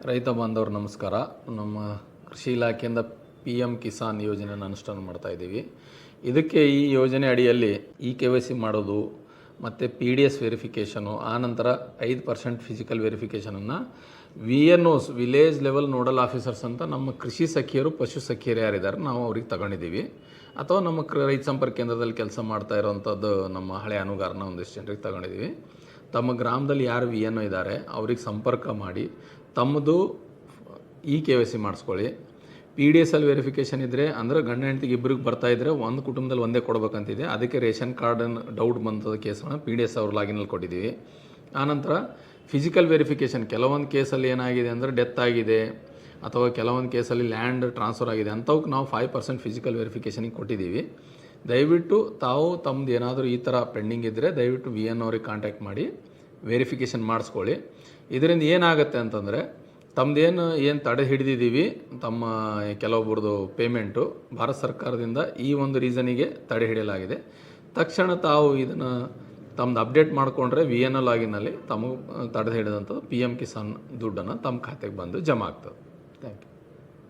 ರೈತ ಬಾಂಧವರು ನಮಸ್ಕಾರ. ನಮ್ಮ ಕೃಷಿ ಇಲಾಖೆಯಿಂದ PM ಕಿಸಾನ್ ಯೋಜನೆಯನ್ನು ಅನುಷ್ಠಾನ ಮಾಡ್ತಾ ಇದ್ದೀವಿ. ಇದಕ್ಕೆ ಈ ಯೋಜನೆ ಅಡಿಯಲ್ಲಿ KYC ಮಾಡೋದು ಮತ್ತು PDS ವೆರಿಫಿಕೇಷನು, ಆನಂತರ 5% ಫಿಸಿಕಲ್ ವೆರಿಫಿಕೇಷನನ್ನು VNOs village level nodal officers ಅಂತ ನಮ್ಮ ಕೃಷಿ ಸಖಿಯರು, ಪಶು ಸಖಿಯರು ಯಾರಿದ್ದಾರೆ ನಾವು ಅವ್ರಿಗೆ ತಗೊಂಡಿದ್ದೀವಿ. ಅಥವಾ ನಮ್ಮ ರೈತ ಸಂಪರ್ಕ ಕೇಂದ್ರದಲ್ಲಿ ಕೆಲಸ ಮಾಡ್ತಾ ಇರೋವಂಥದ್ದು ನಮ್ಮ ಹಳೆ ಅನುಗಾರನ ಒಂದಿಷ್ಟು ಜನರಿಗೆ ತಗೊಂಡಿದ್ದೀವಿ. ತಮ್ಮ ಗ್ರಾಮದಲ್ಲಿ ಯಾರು VNO ಇದ್ದಾರೆ ಅವ್ರಿಗೆ ಸಂಪರ್ಕ ಮಾಡಿ ತಮ್ಮದು KYC ಮಾಡಿಸ್ಕೊಳ್ಳಿ. PDS ಅಲ್ಲಿ ವೆರಿಫಿಕೇಷನ್ ಇದ್ದರೆ ಅಂದರೆ ಗಂಡ ಹೆಂಡತಿಗೆ ಇಬ್ಬರಿಗೆ ಬರ್ತಾಯಿದ್ರೆ ಒಂದು ಕುಟುಂಬದಲ್ಲಿ ಒಂದೇ ಕೊಡಬೇಕಂತಿದೆ. ಅದಕ್ಕೆ ರೇಷನ್ ಕಾರ್ಡನ್ನು ಡೌಟ್ ಬಂದ ಕೇಸನ್ನು PDS ಅವ್ರ ಲಾಗಿನಲ್ಲಿ ಕೊಟ್ಟಿದ್ದೀವಿ. ಆನಂತರ ಫಿಸಿಕಲ್ ವೆರಿಫಿಕೇಷನ್, ಕೆಲವೊಂದು ಕೇಸಲ್ಲಿ ಏನಾಗಿದೆ ಅಂದರೆ ಡೆತ್ ಆಗಿದೆ ಅಥವಾ ಕೆಲವೊಂದು ಕೇಸಲ್ಲಿ ಲ್ಯಾಂಡ್ ಟ್ರಾನ್ಸ್ಫರ್ ಆಗಿದೆ, ಅಂಥವಕ್ಕೆ ನಾವು 5% ಫಿಸಿಕಲ್ ವೆರಿಫಿಕೇಷನಿಗೆ ಕೊಟ್ಟಿದ್ದೀವಿ. ದಯವಿಟ್ಟು ತಾವು ತಮ್ಮದು ಏನಾದರೂ ಈ ಥರ ಪೆಂಡಿಂಗ್ ಇದ್ದರೆ ದಯವಿಟ್ಟು VNO ಅವ್ರಿಗೆ ಕಾಂಟ್ಯಾಕ್ಟ್ ಮಾಡಿ ವೆರಿಫಿಕೇಷನ್ ಮಾಡಿಸ್ಕೊಳ್ಳಿ. ಇದರಿಂದ ಏನಾಗುತ್ತೆ ಅಂತಂದರೆ ತಮ್ಮದೇನು ತಡೆ ಹಿಡಿದಿದ್ದೀವಿ, ತಮ್ಮ ಕೆಲವೊಬ್ಬರದು ಪೇಮೆಂಟು ಭಾರತ ಸರ್ಕಾರದಿಂದ ಈ ಒಂದು ರೀಸನಿಗೆ ತಡೆ ಹಿಡಿಯಲಾಗಿದೆ. ತಕ್ಷಣ ತಾವು ಇದನ್ನು ತಮ್ಮದು ಅಪ್ಡೇಟ್ ಮಾಡಿಕೊಂಡ್ರೆ VNO ಲಾಗಿನಲ್ಲಿ ತಮಗೆ ತಡೆ ಹಿಡಿದಂಥದ್ದು PM ಕಿಸಾನ್ ದುಡ್ಡನ್ನು ತಮ್ಮ ಖಾತೆಗೆ ಬಂದು ಜಮಾ ಆಗ್ತದೆ. Thank you.